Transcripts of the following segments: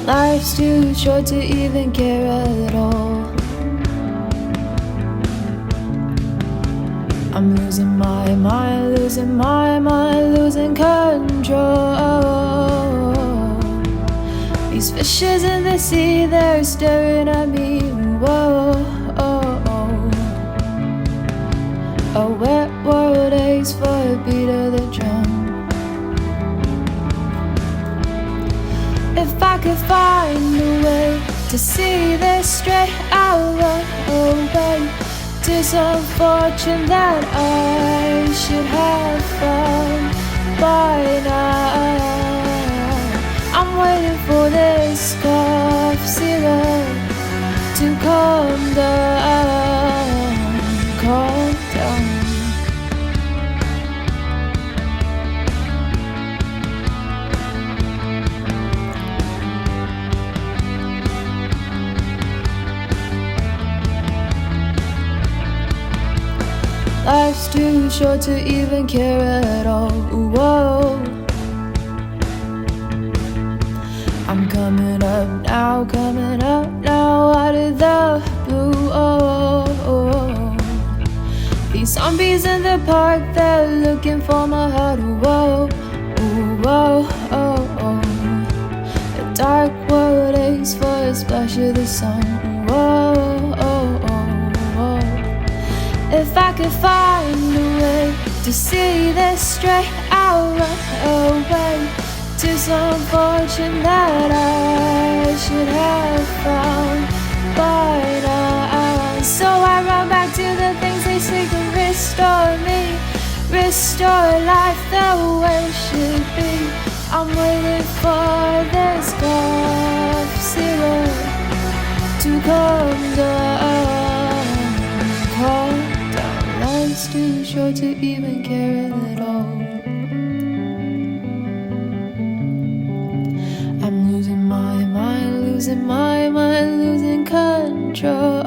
Life's too short to even care at all. I'm losing my mind, losing my mind, losing control. These fishes in the sea, they're staring at me. Whoa, a wet world aches for a beat of the drum. If I could find a way to see this straight, I'll run away to some fortune that I should have found by now. I'm waiting for this cough syrup to calm down, calm down. Life's too short to even care at all. Whoa. I'm coming up now, out of the blue. These zombies in the park, they're looking for my heart. Whoa, whoa, the dark world aches for a splash of the sun. Whoa, if I could find a way to see this straight, I'll run away to some fortune that I should have found by now. So I run back to the things they say can restore me, restore life the way it should be. I'm waiting for this cough syrup to calm down, calm down. Life's too short to even care at all. I'm losing my mind, losing my mind, losing control.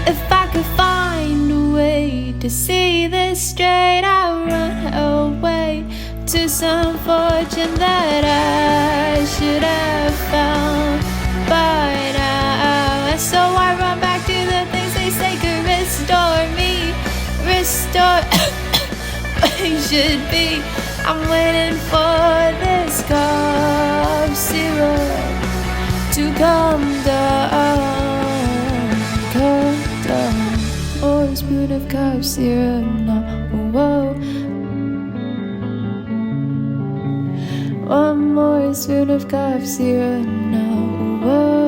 If I could find a way to see this straight, I'll run away to some fortune that I should have found by now. So I run back to the things they say could restore me, restore what it should be. I'm waiting for this cough syrup to calm down, calm down. Or a spoon of cough syrup now. Whoa. One more spoon of cough syrup now. Whoa.